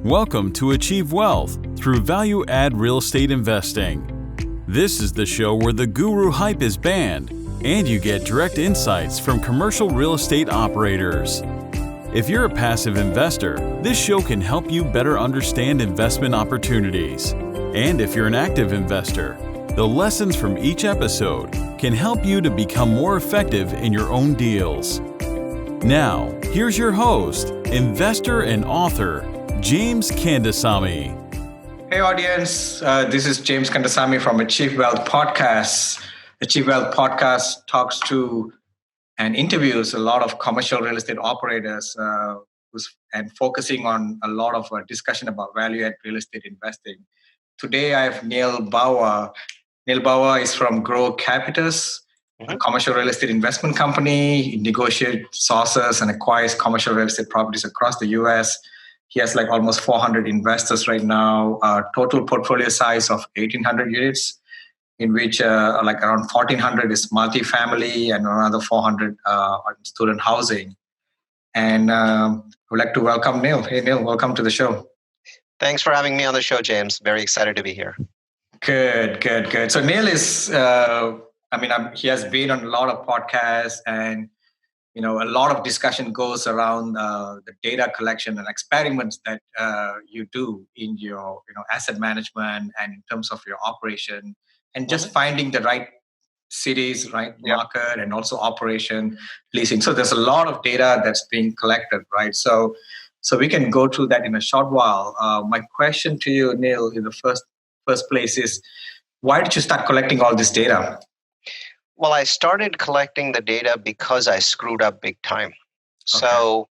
Welcome to Achieve Wealth through value-add real estate investing. This is the show where the guru hype is banned and you get direct insights from commercial real estate operators. If you're a passive investor, this show can help you better understand investment opportunities. And if you're an active investor, the lessons from each episode can help you to become more effective in your own deals. Now, here's your host, investor and author, James Kandasamy. Hey audience, this is James Kandasamy from Achieve Wealth Podcast. Achieve Wealth Podcast talks to and interviews a lot of commercial real estate operators and focusing on a lot of discussion about value-add real estate investing. Today I have Neal Bawa. Neal Bawa is from Grocapitus, a commercial real estate investment company. He negotiates, sources, and acquires commercial real estate properties across the U.S. He has like almost 400 investors right now, total portfolio size of 1,800 units, in which like around 1,400 is multifamily and another 400 on student housing. And I would like to welcome Neal. Hey, Neal, welcome to the show. Thanks for having me on the show, James. Very excited to be here. Good. So Neal is, he has been on a lot of podcasts and a lot of discussion goes around the data collection and experiments that you do in your, asset management and in terms of your operation and just finding the right cities, right market, and also operation leasing. So there's a lot of data that's being collected, right? So we can go through that in a short while. My question to you, Neal, in the first place is, why did you start collecting all this data? Well, I started collecting the data because I screwed up big time. Okay. So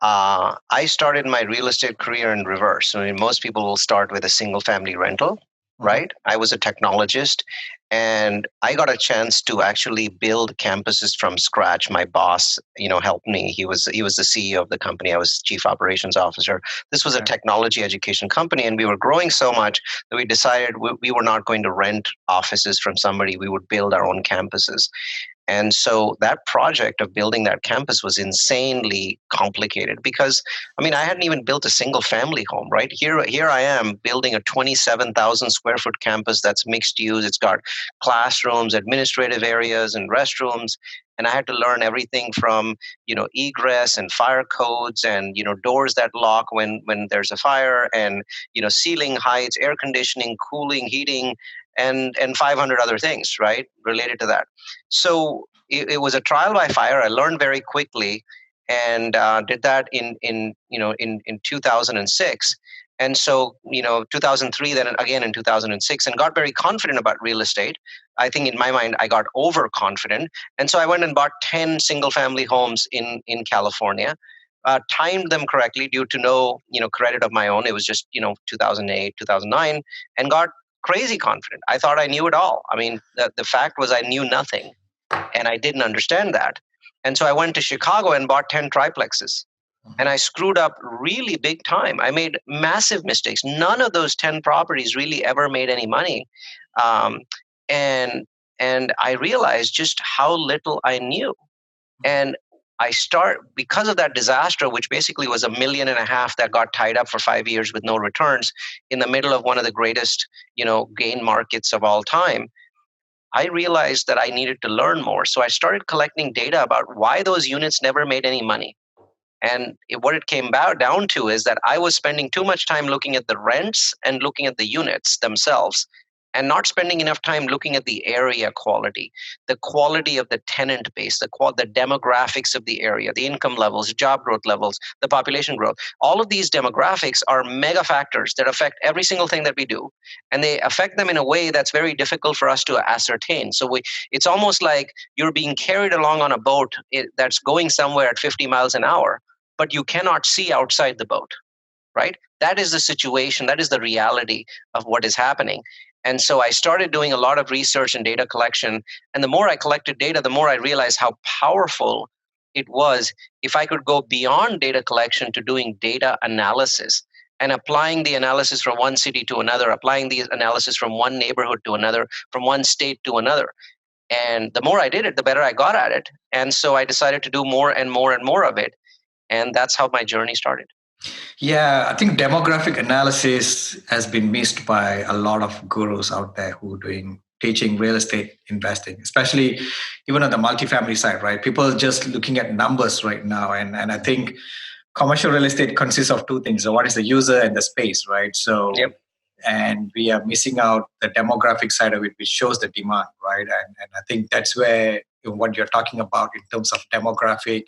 I started my real estate career in reverse. I mean, most people will start with a single family rental, right? I was a technologist and I got a chance to actually build campuses from scratch. My boss, helped me. He was the CEO of the company. I was chief operations officer. This was a technology education company and we were growing so much that we decided we were not going to rent offices from somebody. We would build our own campuses. And so that project of building that campus was insanely complicated because, I hadn't even built a single family home, right? Here I am building a 27,000 square foot campus that's mixed use. It's got classrooms, administrative areas, and restrooms. And I had to learn everything from, egress and fire codes and, doors that lock when there's a fire and, ceiling heights, air conditioning, cooling, heating, and 500 other things, right, related to that. So it was a trial by fire. I learned very quickly and did that in 2006. And so, 2003, then again in 2006, and got very confident about real estate. I think in my mind, I got overconfident. And so I went and bought 10 single family homes in California, timed them correctly due to no, credit of my own. It was just, 2008, 2009, and got crazy confident. I thought I knew it all. The fact was I knew nothing and I didn't understand that. And so I went to Chicago and bought 10 triplexes and I screwed up really big time. I made massive mistakes. None of those 10 properties really ever made any money. And I realized just how little I knew. And because of that disaster, which basically was $1.5 million that got tied up for 5 years with no returns in the middle of one of the greatest, gain markets of all time, I realized that I needed to learn more. So I started collecting data about why those units never made any money. And what it came down to is that I was spending too much time looking at the rents and looking at the units themselves, and not spending enough time looking at the area quality, the quality of the tenant base, the demographics of the area, the income levels, job growth levels, the population growth. All of these demographics are mega factors that affect every single thing that we do. And they affect them in a way that's very difficult for us to ascertain. So it's almost like you're being carried along on a boat that's going somewhere at 50 miles an hour, but you cannot see outside the boat, right? That is the situation. That is the reality of what is happening. And so I started doing a lot of research and data collection. And the more I collected data, the more I realized how powerful it was if I could go beyond data collection to doing data analysis and applying the analysis from one city to another, applying the analysis from one neighborhood to another, from one state to another. And the more I did it, the better I got at it. And so I decided to do more and more and more of it. And that's how my journey started. Yeah, I think demographic analysis has been missed by a lot of gurus out there who are doing teaching real estate investing, especially even on the multifamily side, right? People are just looking at numbers right now. And I think commercial real estate consists of two things. So what is the user and the space, right? Yep. So, and we are missing out the demographic side of it, which shows the demand, right? And I think that's where what you're talking about in terms of demographic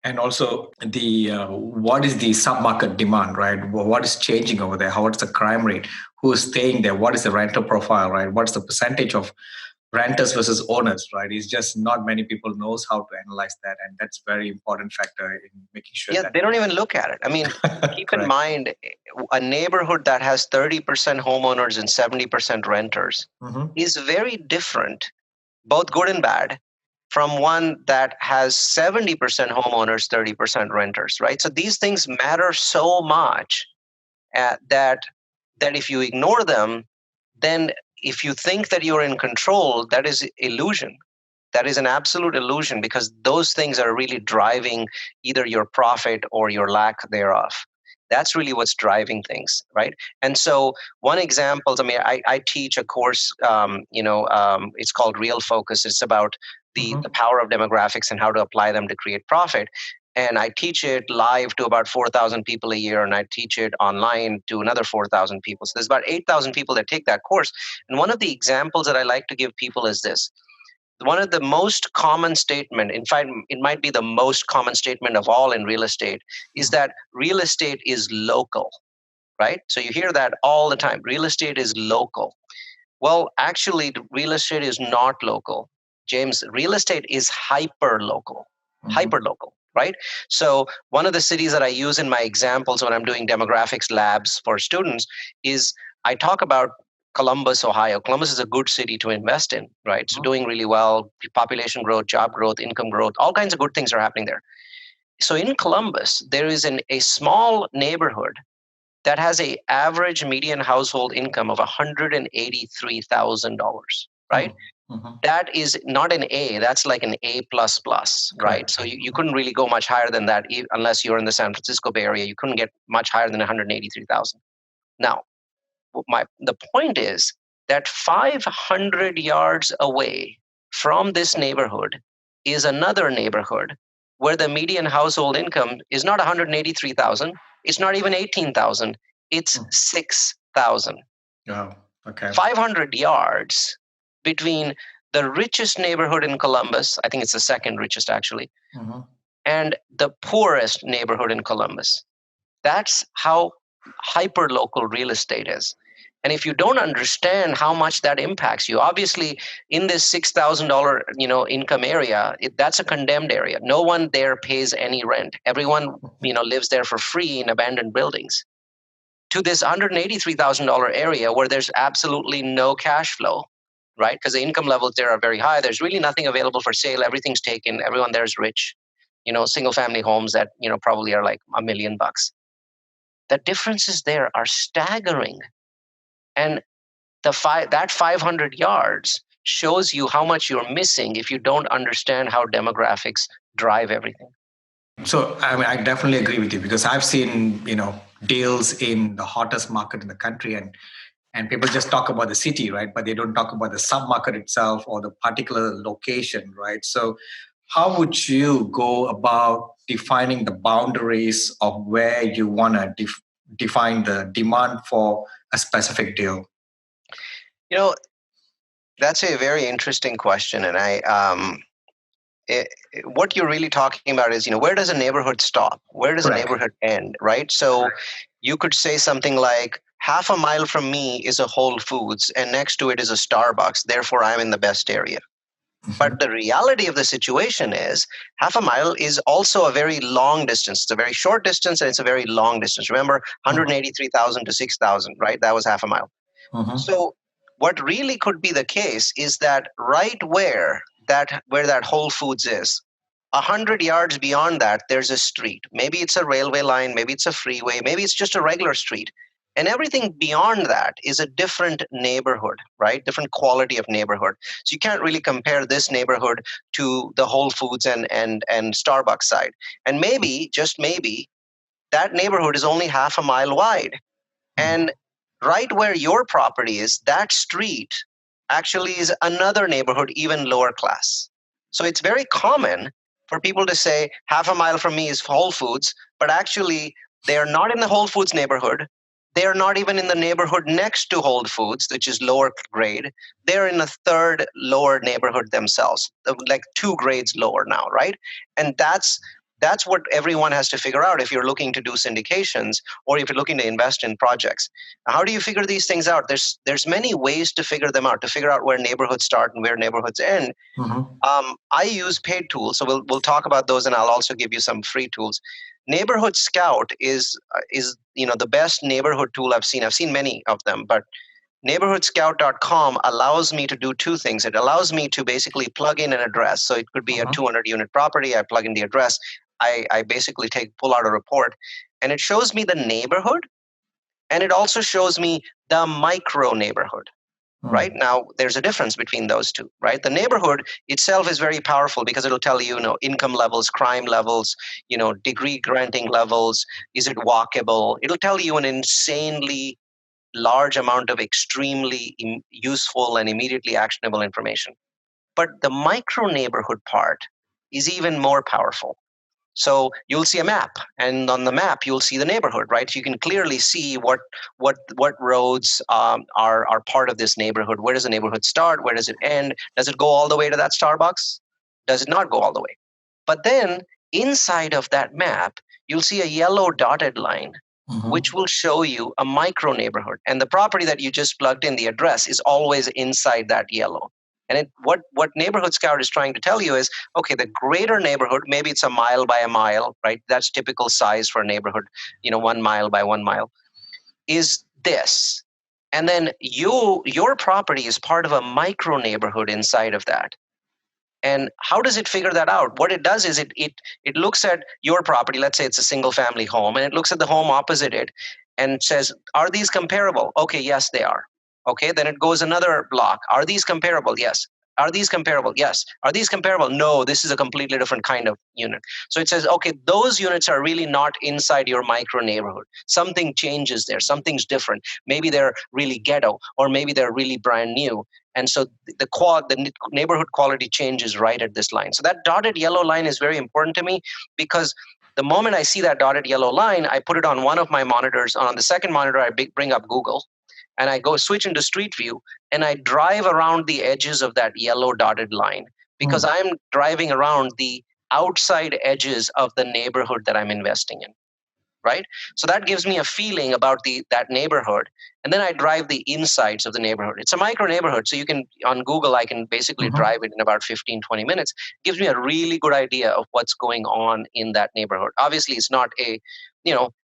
and also the what is the submarket demand, right? What is changing over there? What's the crime rate? Who is staying there? What is the rental profile, right? What's the percentage of renters versus owners, right? It's just not many people knows how to analyze that, and that's very important factor in making sure Yeah, that they don't even look at it. I mean, keep in correct. mind, a neighborhood that has 30% homeowners and 70% renters Mm-hmm. is very different, both good and bad, from one that has 70% homeowners, 30% renters, right? So these things matter so much that if you ignore them, then if you think that you're in control, that is illusion. That is an absolute illusion, because those things are really driving either your profit or your lack thereof. That's really what's driving things, right? And so, one example, I mean, I teach a course, it's called Real Focus. It's about the Mm-hmm. power of demographics and how to apply them to create profit. And I teach it live to about 4,000 people a year, and I teach it online to another 4,000 people. So there's about 8,000 people that take that course. And one of the examples that I like to give people is this: one of the most common statement, in fact it might be the most common statement of all in real estate, is that real estate is local, right? So you hear that all the time: real estate is local. Well, actually, real estate is not local, James. Real estate is hyper local. Mm-hmm. Hyper local, right? So one of the cities that I use in my examples when I'm doing demographics labs for students is, I talk about Columbus, Ohio. Columbus is a good city to invest in, right? So doing really well, population growth, job growth, income growth, all kinds of good things are happening there. So in Columbus, there is a small neighborhood that has a average median household income of $183,000, right? Mm-hmm. That is not an A, that's like an A plus plus, right? Correct. So you couldn't really go much higher than that unless you're in the San Francisco Bay Area. You couldn't get much higher than 183,000. Now, the point is that 500 yards away from this neighborhood is another neighborhood where the median household income is not 183,000, it's not even 18,000, it's 6,000. Oh, okay. 500 yards between the richest neighborhood in Columbus, I think it's the second richest actually, Mm-hmm. and the poorest neighborhood in Columbus. That's how hyper local real estate is. And if you don't understand how much that impacts you, obviously in this $6,000 income area, that's a condemned area. No one there pays any rent. Everyone lives there for free in abandoned buildings. To this $183,000 area where there's absolutely no cash flow, right? Because the income levels there are very high. There's really nothing available for sale. Everything's taken. Everyone there is rich. Single family homes that probably are like $1 million. The differences there are staggering. And that 500 yards shows you how much you're missing if you don't understand how demographics drive everything. So I mean, I definitely agree with you because I've seen deals in the hottest market in the country, and people just talk about the city, right? But they don't talk about the submarket itself or the particular location, right? So how would you go about defining the boundaries of where you want to define the demand for a specific deal? That's a very interesting question, and what you're really talking about is, where does a neighborhood stop? Where does a Correct. neighborhood end, right? So you could say something like, half a mile from me is a Whole Foods, and next to it is a Starbucks. Therefore, I'm in the best area. But the reality of the situation is, half a mile is also a very long distance. It's a very short distance, and it's a very long distance. Remember, 183,000 to 6,000, right? That was half a mile. Mm-hmm. So what really could be the case is that right where that Whole Foods is, 100 yards beyond that, there's a street. Maybe it's a railway line, maybe it's a freeway, maybe it's just a regular street. And everything beyond that is a different neighborhood, right? Different quality of neighborhood. So you can't really compare this neighborhood to the Whole Foods and Starbucks side. And maybe, just maybe, that neighborhood is only half a mile wide. And right where your property is, that street actually is another neighborhood, even lower class. So it's very common for people to say half a mile from me is Whole Foods, but actually they are not in the Whole Foods neighborhood. They are not even in the neighborhood next to Whole Foods, which is lower grade. They're in a third lower neighborhood themselves, like 2 grades lower now, right? And that's what everyone has to figure out if you're looking to do syndications or if you're looking to invest in projects. How do you figure these things out? There's many ways to figure them out, to figure out where neighborhoods start and where neighborhoods end. I use paid tools, so we'll talk about those, and I'll also give you some free tools. Neighborhood Scout is the best neighborhood tool I've seen. I've seen many of them, but neighborhoodscout.com allows me to do 2 things. It allows me to basically plug in an address. So it could be a 200 unit property. I plug in the address. I basically pull out a report, and it shows me the neighborhood, and it also shows me the micro neighborhood. Right now, there's a difference between those two. Right, the neighborhood itself is very powerful because it'll tell you, income levels, crime levels, degree granting levels. Is it walkable? It'll tell you an insanely large amount of extremely useful and immediately actionable information. But the micro neighborhood part is even more powerful. So you'll see a map, and on the map you'll see the neighborhood, right? You can clearly see what roads are part of this neighborhood. Where does the neighborhood start? Where does it end? Does it go all the way to that Starbucks? Does it not go all the way? But then inside of that map, you'll see a yellow dotted line, which will show you a micro neighborhood. And the property that you just plugged in, the address, is always inside that yellow. And what Neighborhood Scout is trying to tell you is, okay, the greater neighborhood, maybe it's a mile by a mile, right? That's typical size for a neighborhood, 1 mile by 1 mile, is this. And then your property is part of a micro neighborhood inside of that. And how does it figure that out? What it does is it looks at your property. Let's say it's a single family home, and it looks at the home opposite it and says, are these comparable? Okay, yes, they are. Okay, then it goes another block. Are these comparable? Yes. Are these comparable? Yes. Are these comparable? No, this is a completely different kind of unit. So it says, okay, those units are really not inside your micro neighborhood. Something changes there. Something's different. Maybe they're really ghetto, or maybe they're really brand new. And so the neighborhood quality changes right at this line. So that dotted yellow line is very important to me, because the moment I see that dotted yellow line, I put it on one of my monitors. On the second monitor, I bring up Google, and I go switch into Street View, and I drive around the edges of that yellow dotted line, because I'm driving around the outside edges of the neighborhood that I'm investing in. Right? So that gives me a feeling about that neighborhood. And then I drive the insides of the neighborhood. It's a micro neighborhood. So on Google, I can basically drive it in about 15, 20 minutes. It gives me a really good idea of what's going on in that neighborhood. Obviously, it's not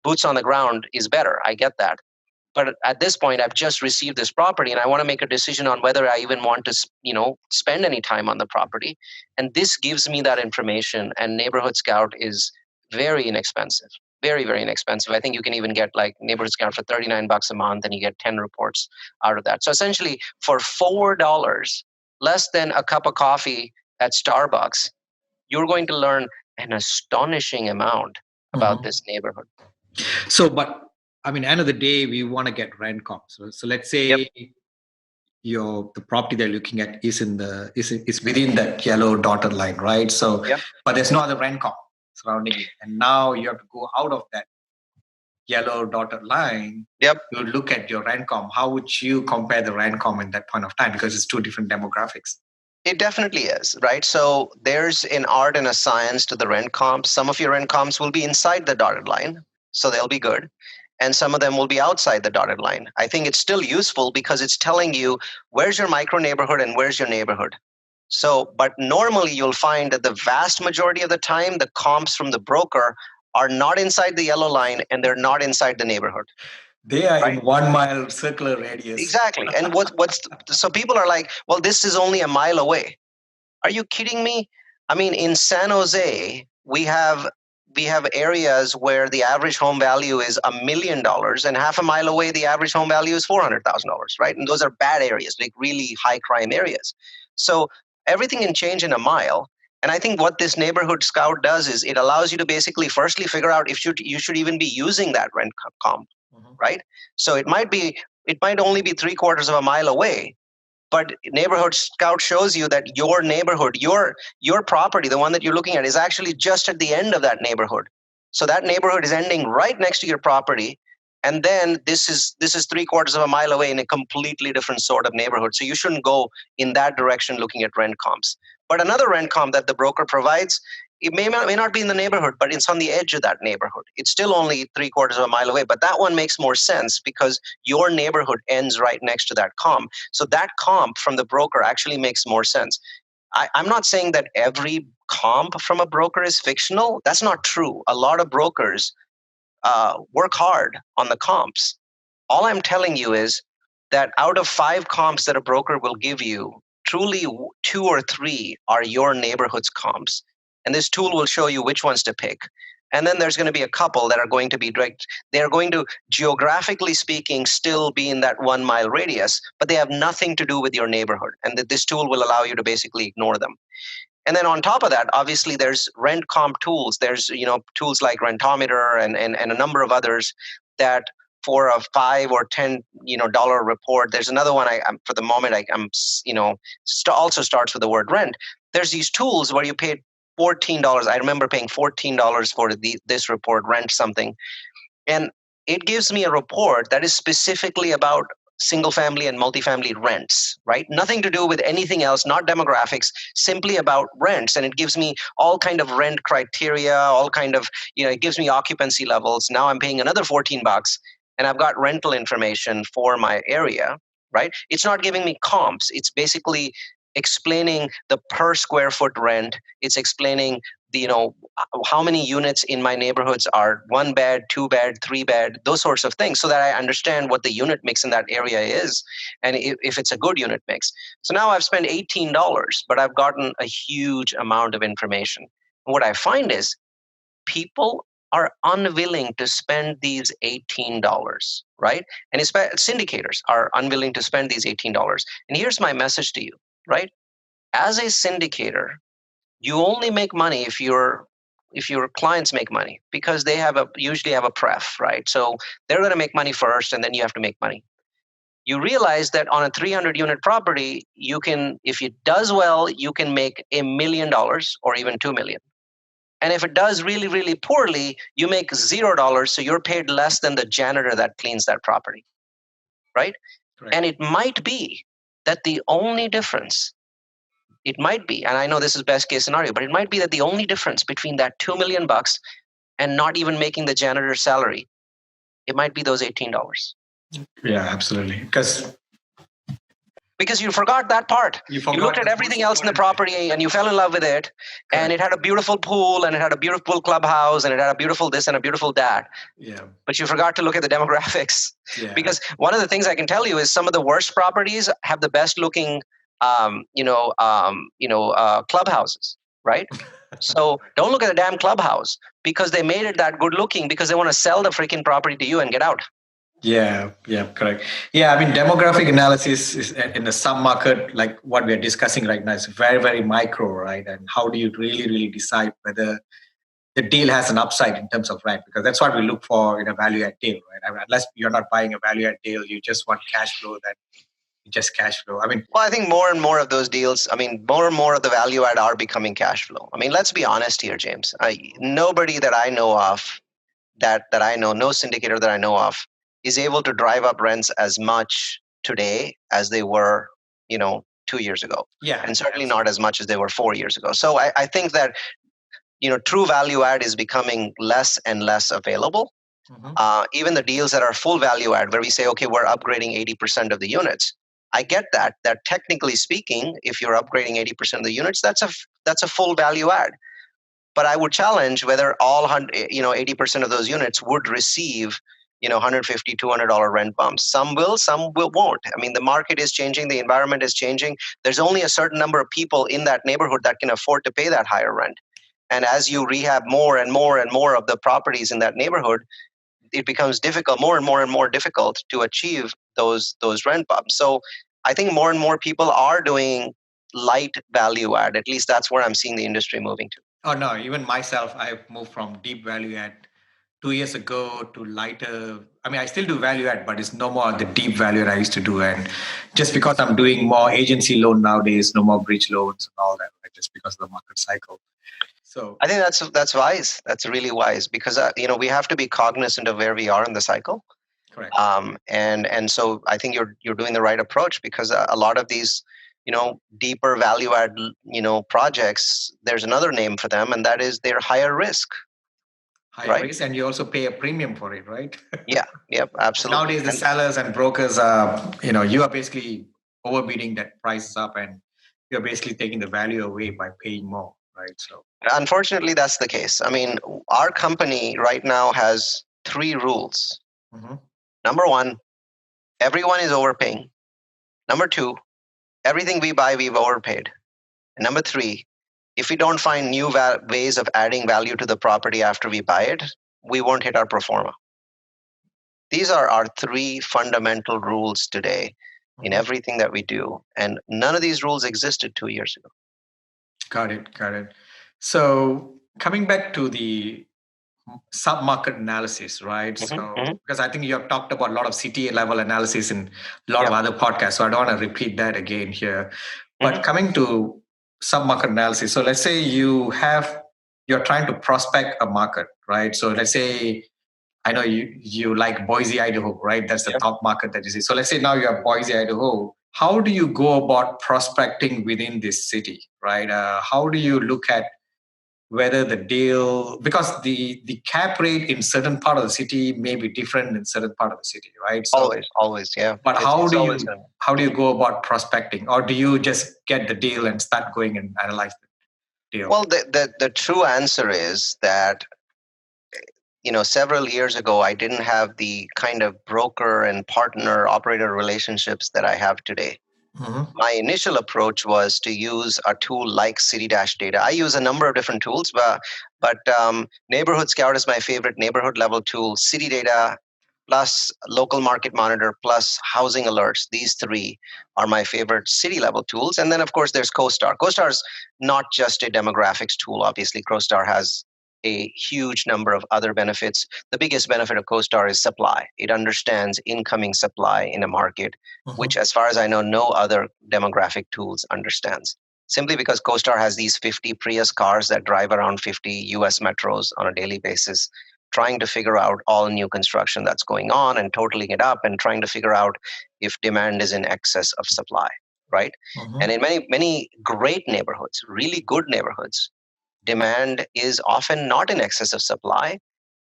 boots on the ground is better. I get that. But at this point, I've just received this property, and I want to make a decision on whether I even want to, spend any time on the property. And this gives me that information. And Neighborhood Scout is very inexpensive. Very, very inexpensive. I think you can even get like Neighborhood Scout for $39 a month, and you get 10 reports out of that. So essentially, for $4, less than a cup of coffee at Starbucks, you're going to learn an astonishing amount about this neighborhood. So, but I mean, end of the day, we want to get rent comps. So let's say the property they're looking at is within that yellow dotted line, right? So, but there's no other rent comp surrounding it, and now you have to go out of that yellow dotted line to look at your rent comp. How would you compare the rent comp in that point of time? Because it's 2 different demographics. It definitely is, right? So there's an art and a science to the rent comps. Some of your rent comps will be inside the dotted line, so they'll be good. And some of them will be outside the dotted line. I think it's still useful because it's telling you where's your micro neighborhood and where's your neighborhood. So, but normally you'll find that the vast majority of the time, the comps from the broker are not inside the yellow line, and they're not inside the neighborhood. They are in 1 mile circular radius. Exactly. And so people are like, well, this is only a mile away. Are you kidding me? I mean, in San Jose, we have areas where the average home value is $1 million, and half a mile away, the average home value is $400,000, right? And those are bad areas, like really high crime areas. So everything can change in a mile. And I think what this neighborhood scout does is it allows you to basically firstly figure out if you should even be using that rent comp, right? So it might only be 3/4 of a mile away, but neighborhood scout shows you that your neighborhood, your property, the one that you're looking at, is actually just at the end of that neighborhood. So that neighborhood is ending right next to your property, and then this is 3/4 of a mile away in a completely different sort of neighborhood. So you shouldn't go in that direction looking at rent comps. But another rent comp that the broker provides, it may not be in the neighborhood, but it's on the edge of that neighborhood. It's still only 3/4 of a mile away, but that one makes more sense because your neighborhood ends right next to that comp. So that comp from the broker actually makes more sense. I'm not saying that every comp from a broker is fictional. That's not true. A lot of brokers work hard on the comps. All I'm telling you is that out of 5 comps that a broker will give you, truly 2 or 3 are your neighborhood's comps. And this tool will show you which ones to pick. And then there's going to be a couple that are going to be direct. They're going to, geographically speaking, still be in that 1 mile radius, but they have nothing to do with your neighborhood. And that this tool will allow you to basically ignore them. And then on top of that, obviously, there's rent comp tools. There's tools like Rentometer and a number of others that for a $5 or $10 report. There's another one. I'm for the moment. Also starts with the word rent. There's these tools where you pay $14. I remember paying $14 for this report, rent something, and it gives me a report that is specifically about single family and multifamily rents, right? Nothing to do with anything else, not demographics, simply about rents. And it gives me all kind of rent criteria, all kind of, it gives me occupancy levels. Now I'm paying another $14 and I've got rental information for my area, right? It's not giving me comps. It's basically explaining the per square foot rent. It's explaining how many units in my neighborhoods are 1 bed, 2 bed, 3 bed, those sorts of things, so that I understand what the unit mix in that area is and if it's a good unit mix. So now I've spent $18, but I've gotten a huge amount of information. And what I find is people are unwilling to spend these $18, right? And syndicators are unwilling to spend these $18. And here's my message to you, right? As a syndicator, you only make money if your clients make money, because they usually have a pref, right? So they're going to make money first, and then you have to make money. You realize that on a 300 unit property, if it does well, you can make $1 million or even $2 million. And if it does really, really poorly, you make $0. So you're paid less than the janitor that cleans that property, right? Correct. And it might be that the only difference, and I know this is best case scenario, but it might be that the only difference between that $2 million and not even making the janitor's salary, it might be those $18. Yeah, absolutely. Because you forgot that part. You looked at everything else in the property and you fell in love with it. Correct. And it had a beautiful pool and it had a beautiful clubhouse and it had a beautiful this and a beautiful that. Yeah. But you forgot to look at the demographics. Yeah. Because one of the things I can tell you is some of the worst properties have the best looking clubhouses, right? So don't look at the damn clubhouse because they made it that good looking because they want to sell the freaking property to you and get out. Yeah, correct. Yeah, I mean, demographic analysis is in the submarket, like what we are discussing right now, is very, very micro, right? And how do you really, really decide whether the deal has an upside in terms of rent? Because that's what we look for in a value add deal, right? I mean, unless you're not buying a value add deal, you just want cash flow, then just cash flow. I think more and more of those deals, more and more of the value add are becoming cash flow. Let's be honest here, James. Nobody that I know of, that I know, no syndicator that I know of, is able to drive up rents as much today as they were, 2 years ago. Yeah. And certainly not as much as they were 4 years ago. So I think that, true value add is becoming less and less available. Mm-hmm. Even the deals that are full value add, where we say, okay, we're upgrading 80% of the units. I get that technically speaking, if you're upgrading 80% of the units, that's a full value add. But I would challenge whether all 80% of those units would receive $150, $200 rent bumps. Some will, some won't. The market is changing. The environment is changing. There's only a certain number of people in that neighborhood that can afford to pay that higher rent. And as you rehab more and more and more of the properties in that neighborhood, it becomes difficult, more and more difficult to achieve those rent bumps. So I think more and more people are doing light value add. At least that's where I'm seeing the industry moving to. Oh no, even myself, I've moved from deep value add 2 years ago to lighter. I mean, I still do value add, but it's no more the deep value that I used to do. And just because I'm doing more agency loan nowadays, no more bridge loans and all that, right? Just because of the market cycle. So I think that's wise. That's really wise because we have to be cognizant of where we are in the cycle. correct. And so I think you're doing the right approach because a lot of these deeper value add projects, there's another name for them, and that is they're higher risk. Higher right? risk, and you also pay a premium for it, right? Yeah, yep, absolutely. Nowadays, the sellers and brokers are, you are basically overbidding that prices up, and you're basically taking the value away by paying more, right? So, unfortunately, that's the case. I mean, our company right now has 3 rules. mm-hmm. Number 1, everyone is overpaying. Number 2, everything we buy, we've overpaid. And number 3, if we don't find new ways of adding value to the property after we buy it, we won't hit our pro forma. These are our 3 fundamental rules today in everything that we do. And none of these rules existed 2 years ago. Got it. So coming back to the sub-market analysis, right? Because I think you have talked about a lot of CTA level analysis in a lot of other podcasts, so I don't want to repeat that again here. But coming to sub-market analysis, so let's say you're trying to prospect a market, right? So let's say, I know you like Boise, Idaho, right? That's the top market that you see. So let's say now you have Boise, Idaho. How do you go about prospecting within this city, right? How do you look at whether the deal, because the cap rate in certain part of the city may be different in certain part of the city, right? So, always, yeah. But how do you go about prospecting, or do you just get the deal and start going and analyze the deal? Well, the true answer is that several years ago, I didn't have the kind of broker and partner operator relationships that I have today. My initial approach was to use a tool like City Dash Data. I use a number of different tools, but Neighborhood Scout is my favorite neighborhood level tool. City Data plus Local Market Monitor plus Housing Alerts. These 3 are my favorite city level tools. And then, of course, there's CoStar. CoStar is not just a demographics tool. Obviously, CoStar has a huge number of other benefits. The biggest benefit of CoStar is supply. It understands incoming supply in a market, which, as far as I know, no other demographic tools understands. Simply because CoStar has these 50 Prius cars that drive around 50 US metros on a daily basis, trying to figure out all new construction that's going on and totaling it up and trying to figure out if demand is in excess of supply, right? And in many great neighborhoods, really good neighborhoods, demand is often not in excess of supply.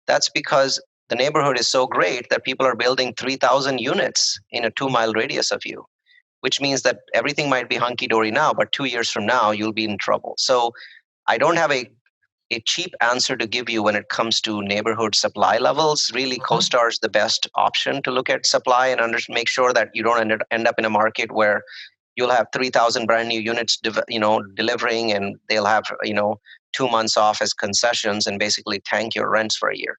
That's because the neighborhood is so great that people are building 3,000 units in a 2-mile radius of you, which means that everything might be hunky-dory now, but 2 years from now, you'll be in trouble. So I don't have a cheap answer to give you when it comes to neighborhood supply levels. Really, CoStar is the best option to look at supply and make sure that you don't end up in a market where you'll have 3,000 brand new units delivering, and they'll have 2 months off as concessions and basically tank your rents for a year.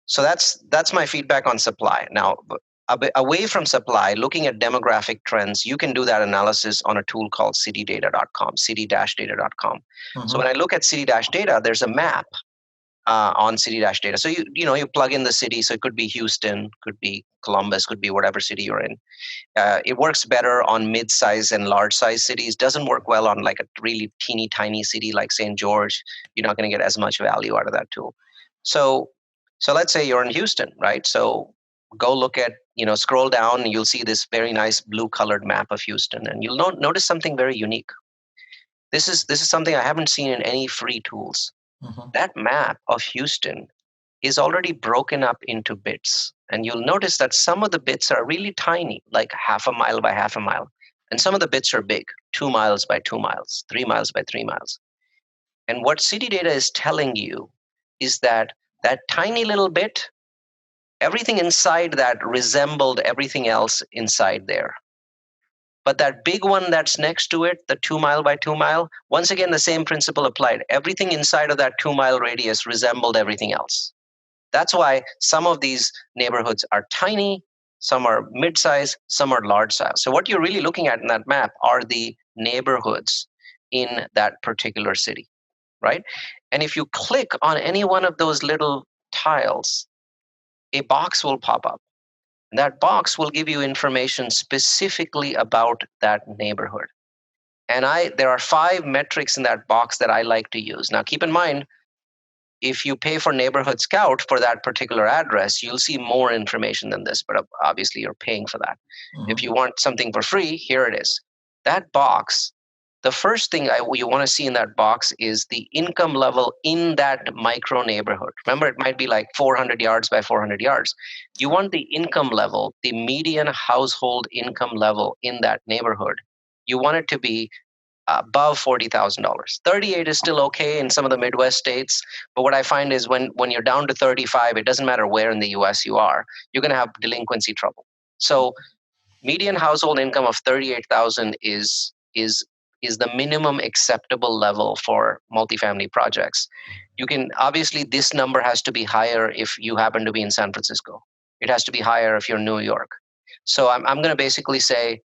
So that's my feedback on supply. Now, away from supply, looking at demographic trends, you can do that analysis on a tool called citydata.com, city-data.com. So when I look at city-data, there's a map on city-data. So you plug in the city. So it could be Houston, could be Columbus, could be whatever city you're in. It works better on mid-size and large-size cities. Doesn't work well on like a really teeny tiny city like St. George. You're not going to get as much value out of that tool. So let's say you're in Houston, right? So go look at, scroll down and you'll see this very nice blue colored map of Houston, and you'll notice something very unique. This is something I haven't seen in any free tools. That map of Houston is already broken up into bits. And you'll notice that some of the bits are really tiny, like half a mile by half a mile. And some of the bits are big, 2 miles by 2 miles, 3 miles by 3 miles. And what city data is telling you is that tiny little bit, everything inside that resembled everything else inside there. But that big one that's next to it, the 2 mile by 2 mile, once again, the same principle applied. Everything inside of that 2 mile radius resembled everything else. That's why some of these neighborhoods are tiny, some are mid-size, some are large size. So what you're really looking at in that map are the neighborhoods in that particular city, right? And if you click on any one of those little tiles, a box will pop up. That box will give you information specifically about that neighborhood. And there are 5 metrics in that box that I like to use. Now, keep in mind, if you pay for Neighborhood Scout for that particular address, you'll see more information than this, but obviously you're paying for that. If you want something for free, here it is. That box, the first thing you want to see in that box is the income level in that micro neighborhood. Remember, it might be like 400 yards by 400 yards. You want the income level, the median household income level in that neighborhood. You want it to be above $40,000. 38 is still okay in some of the Midwest states, but what I find is when you're down to 35, it doesn't matter where in the US you are, you're going to have delinquency trouble. So median household income of 38,000 is the minimum acceptable level for multifamily projects. You can obviously, this number has to be higher if you happen to be in San Francisco. It has to be higher if you're in New York. So I'm going to basically say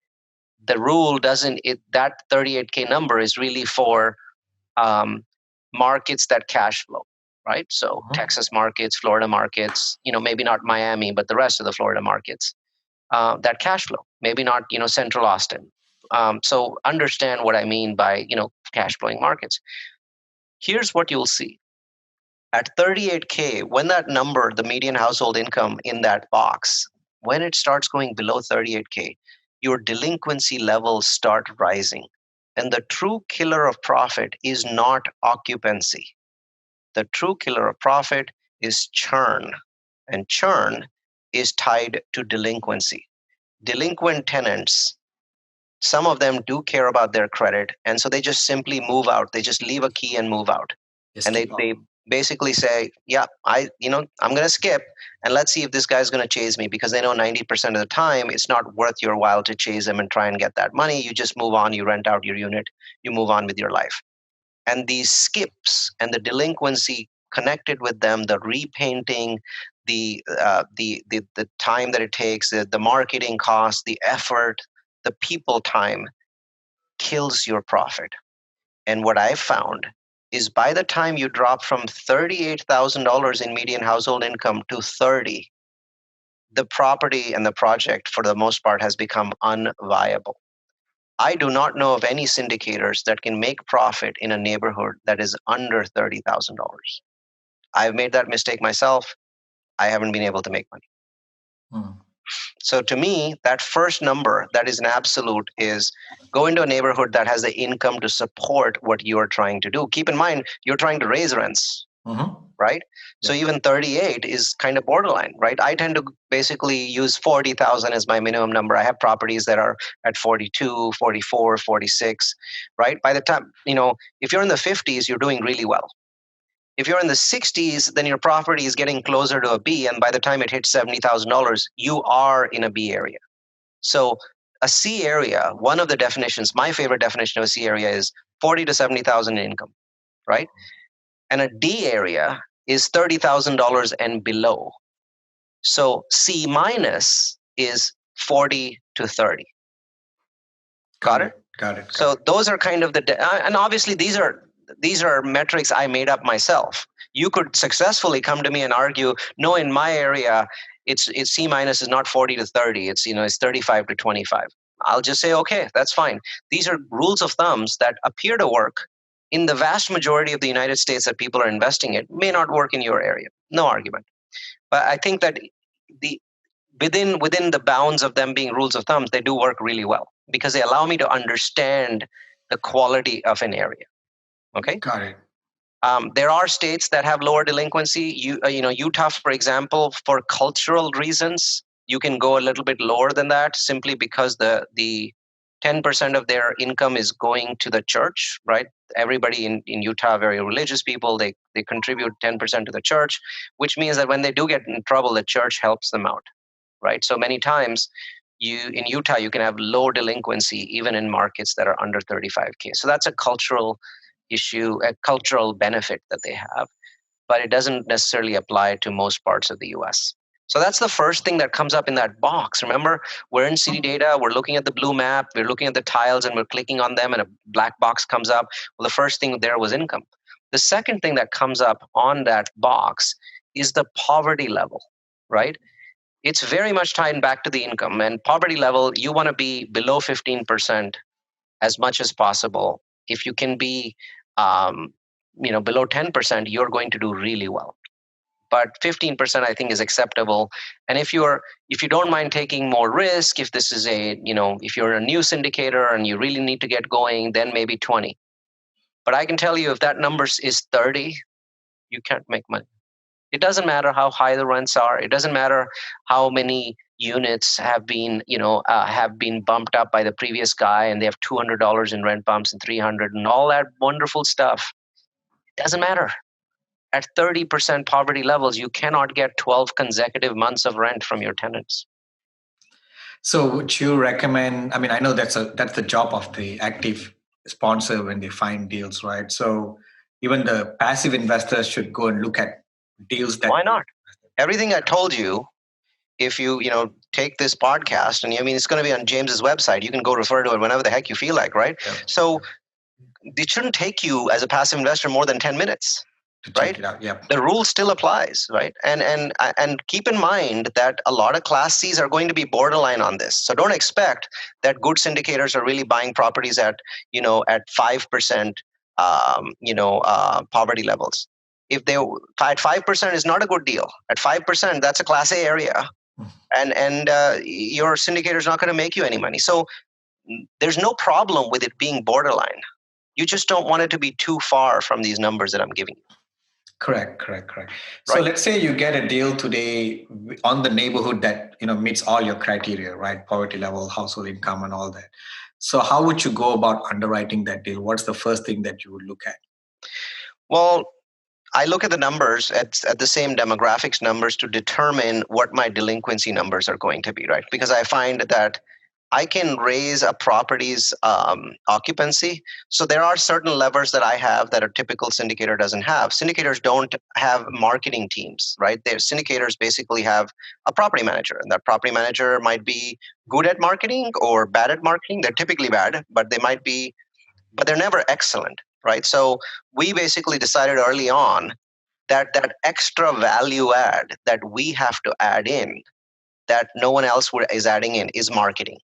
the rule doesn't, that 38K number is really for markets that cash flow, right? So Texas markets, Florida markets, maybe not Miami, but the rest of the Florida markets that cash flow, maybe not, Central Austin. So understand what I mean by, cash flowing markets. Here's what you'll see. At 38K, when that number, the median household income in that box, when it starts going below 38K, your delinquency levels start rising. And the true killer of profit is not occupancy. The true killer of profit is churn. And churn is tied to delinquency. Delinquent tenants, some of them do care about their credit. And so they just simply move out. They just leave a key and move out. And they basically say, yeah, I'm going to skip and let's see if this guy's going to chase me, because they know 90% of the time it's not worth your while to chase him and try and get that money. You just move on, you rent out your unit, you move on with your life. And these skips and the delinquency connected with them, the repainting, the time that it takes, the marketing cost, the effort, the people time kills your profit. And what I found is by the time you drop from $38,000 in median household income to 30, the property and the project for the most part has become unviable. I do not know of any syndicators that can make profit in a neighborhood that is under $30,000. I've made that mistake myself. I haven't been able to make money. So to me, that first number that is an absolute is go into a neighborhood that has the income to support what you are trying to do. Keep in mind, you're trying to raise rents, right? Yeah. So even 38 is kind of borderline, right? I tend to basically use 40,000 as my minimum number. I have properties that are at 42, 44, 46, right? By the time, if you're in the 50s, you're doing really well. If you're in the 60s, then your property is getting closer to a B, and by the time it hits $70,000, you are in a B area. So a C area, one of the definitions, my favorite definition of a C area is 40 to 70,000 in income, right? And a D area is $30,000 and below. So C minus is 40 to 30. Got it? Got it. So those are kind of and obviously these are metrics I made up myself. You could successfully come to me and argue, no, in my area, it's C minus is not 40 to 30. It's 35 to 25. I'll just say, okay, that's fine. These are rules of thumbs that appear to work in the vast majority of the United States that people are investing in. May not work in your area. No argument. But I think that within the bounds of them being rules of thumbs, they do work really well because they allow me to understand the quality of an area. Okay. Got it. There are states that have lower delinquency. Utah, for example, for cultural reasons, you can go a little bit lower than that simply because the 10% of their income is going to the church, right? Everybody in Utah are very religious people. They contribute 10% to the church, which means that when they do get in trouble, the church helps them out, right? So many times in Utah, you can have low delinquency even in markets that are under 35K. So that's a cultural issue, a cultural benefit that they have, but it doesn't necessarily apply to most parts of the US. So that's the first thing that comes up in that box. Remember, we're in city data, we're looking at the blue map, we're looking at the tiles and we're clicking on them and a black box comes up. Well, the first thing there was income. The second thing that comes up on that box is the poverty level, right? It's very much tied back to the income, and poverty level, you want to be below 15% as much as possible. If you can be below 10%, you're going to do really well, but 15% I think is acceptable. And if you don't mind taking more risk, if this is if you're a new syndicator and you really need to get going, then maybe 20. But I can tell you, if that number is 30, you can't make money. It doesn't matter how high the rents are. It doesn't matter how many units have been bumped up by the previous guy and they have $200 in rent bumps and 300 and all that wonderful stuff. It doesn't matter. At 30% poverty levels, you cannot get 12 consecutive months of rent from your tenants. So would you recommend, I mean, I know that's the job of the active sponsor when they find deals, right? So even the passive investors should go and look at deals that... Why not? Everything I told you, if you take this podcast, and I mean, it's going to be on James's website, you can go refer to it whenever the heck you feel like, right? Yeah. So it shouldn't take you as a passive investor more than 10 minutes. To right? check it out. Yep. The rule still applies, right? And keep in mind that a lot of Class Cs are going to be borderline on this. So don't expect that good syndicators are really buying properties at 5% poverty levels. If they at 5% is not a good deal. At 5%, that's a Class A area, and your syndicator is not going to make you any money. So there's no problem with it being borderline. You just don't want it to be too far from these numbers that I'm giving you. Correct. So let's say you get a deal today on the neighborhood that meets all your criteria, right? Poverty level, household income, and all that. So how would you go about underwriting that deal? What's the first thing that you would look at? Well, I look at the numbers at the same demographics numbers to determine what my delinquency numbers are going to be, right? Because I find that I can raise a property's occupancy. So there are certain levers that I have that a typical syndicator doesn't have. Syndicators don't have marketing teams, right? Their syndicators basically have a property manager, and that property manager might be good at marketing or bad at marketing. They're typically bad, but they're never excellent, right? So we basically decided early on that extra value add that we have to add in, that no one else is adding in, is marketing.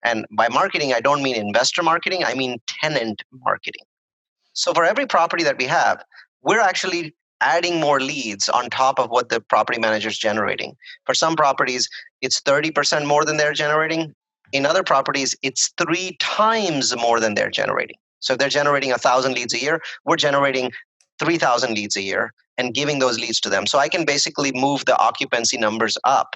And by marketing, I don't mean investor marketing, I mean tenant marketing. So for every property that we have, we're actually adding more leads on top of what the property manager is generating. For some properties, it's 30% more than they're generating. In other properties, it's 3 times more than they're generating. So if they're generating 1,000 leads a year, we're generating 3,000 leads a year and giving those leads to them. So I can basically move the occupancy numbers up,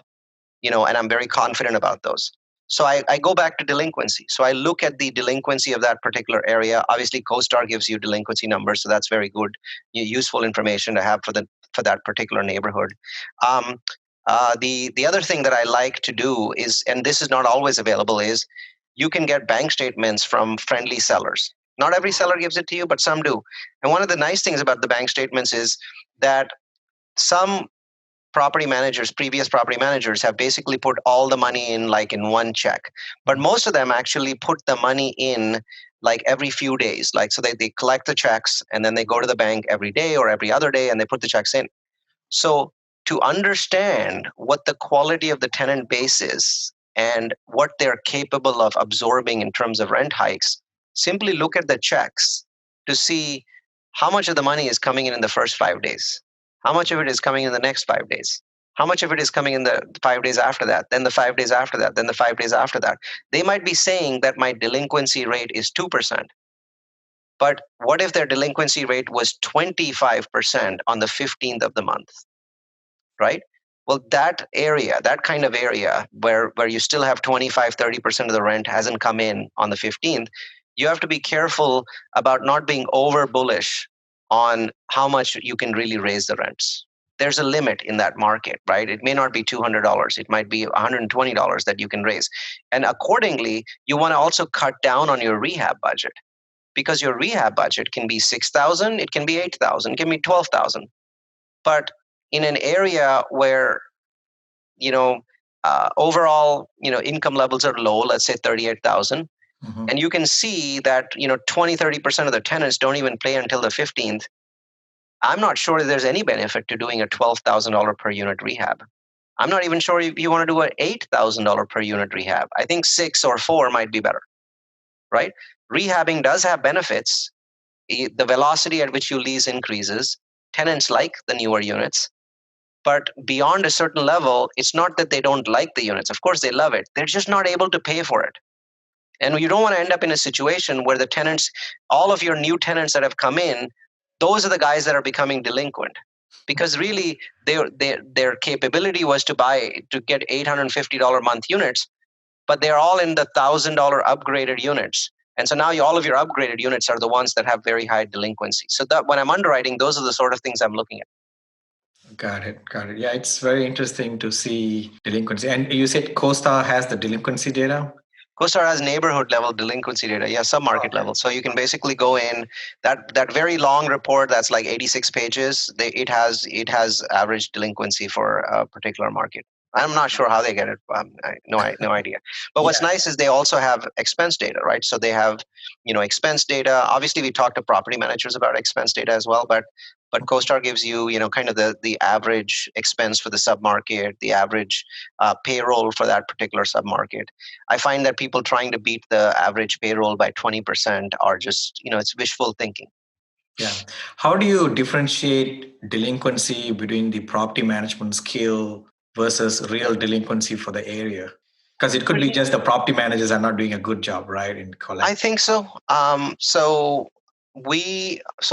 and I'm very confident about those. So I go back to delinquency. So I look at the delinquency of that particular area. Obviously, CoStar gives you delinquency numbers, so that's very good, useful information to have for that particular neighborhood. The other thing that I like to do is, and this is not always available, is you can get bank statements from friendly sellers. Not every seller gives it to you, but some do. And one of the nice things about the bank statements is that some previous property managers have basically put all the money in like in one check. But most of them actually put the money in like every few days. Like, so they collect the checks and then they go to the bank every day or every other day and they put the checks in. So to understand what the quality of the tenant base is and what they're capable of absorbing in terms of rent hikes, simply look at the checks to see how much of the money is coming in the first 5 days. How much of it is coming in the next 5 days? How much of it is coming in the 5 days after that? Then the 5 days after that? Then the 5 days after that? They might be saying that my delinquency rate is 2%. But what if their delinquency rate was 25% on the 15th of the month? Right? Well, that kind of area where you still have 25, 30% of the rent hasn't come in on the 15th, you have to be careful about not being over bullish on how much you can really raise the rents. There's a limit in that market, right? It may not be $200. It might be $120 that you can raise. And accordingly, you want to also cut down on your rehab budget, because your rehab budget can be $6,000, it can be $8,000, it can be $12,000. But in an area where overall, income levels are low, let's say 38,000. Mm-hmm. And you can see that, 20-30% of the tenants don't even pay until the 15th. I'm not sure there's any benefit to doing a $12,000 per unit rehab. I'm not even sure if you want to do an $8,000 per unit rehab. I think 6 or 4 might be better, right? Rehabbing does have benefits. The velocity at which you lease increases. Tenants like the newer units. But beyond a certain level, it's not that they don't like the units. Of course, they love it. They're just not able to pay for it. And you don't want to end up in a situation where the tenants, all of your new tenants that have come in, those are the guys that are becoming delinquent. Because really, their capability was to get $850 a month units, but they're all in the $1,000 upgraded units. And so now all of your upgraded units are the ones that have very high delinquency. So that when I'm underwriting, those are the sort of things I'm looking at. Got it. Yeah, it's very interesting to see delinquency. And you said CoStar has the delinquency data? CoStar has neighborhood level delinquency data, submarket level. So you can basically go in that very long report that's like 86 pages. It has average delinquency for a particular market. I'm not sure how they get it. No idea. But what's nice is they also have expense data, right? So they have, expense data. Obviously, we talk to property managers about expense data as well, but CoStar gives you, kind of the average expense for the submarket, the average payroll for that particular submarket. I find that people trying to beat the average payroll by 20% are just, it's wishful thinking. Yeah. How do you differentiate delinquency between the property management skill versus real delinquency for the area? Because it could be just the property managers are not doing a good job, right, in collecting. I think so. So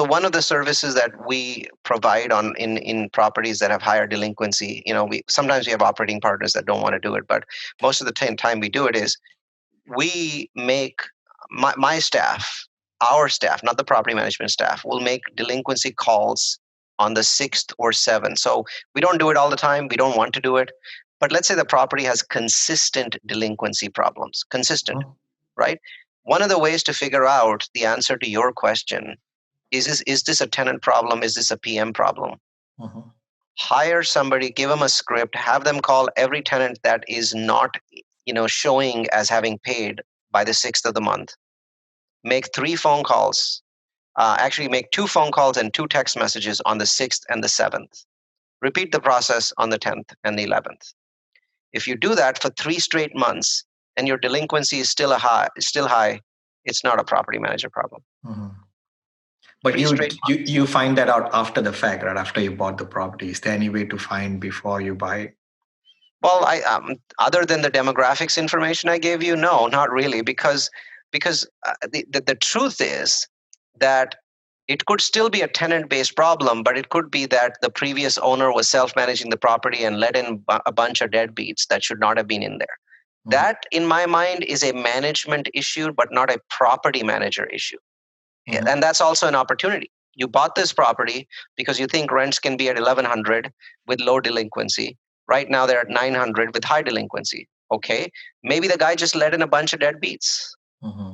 one of the services that we provide in properties that have higher delinquency, we sometimes we have operating partners that don't want to do it, but most of the time we do it is we make my staff, our staff, not the property management staff, will make delinquency calls on the 6th or 7th. So we don't do it all the time. We don't want to do it. But let's say the property has consistent delinquency problems, right? One of the ways to figure out the answer to your question is this a tenant problem? Is this a PM problem? Hire somebody, give them a script, have them call every tenant that is not showing as having paid by the 6th of the month. Make 3 phone calls. Actually, make 2 phone calls and 2 text messages on the 6th and the 7th. Repeat the process on the 10th and the 11th. If you do that for 3 straight months and your delinquency is still high, it's not a property manager problem. But you find that out after the fact, right? After you bought the property. Is there any way to find before you buy it? Well, other than the demographics information I gave you, no, not really, because the truth is that it could still be a tenant-based problem, but it could be that the previous owner was self-managing the property and let in a bunch of deadbeats that should not have been in there. That, in my mind, is a management issue, but not a property manager issue. And that's also an opportunity. You bought this property because you think rents can be at $1,100 with low delinquency. Right now they're at $900 with high delinquency. Okay, maybe the guy just let in a bunch of deadbeats,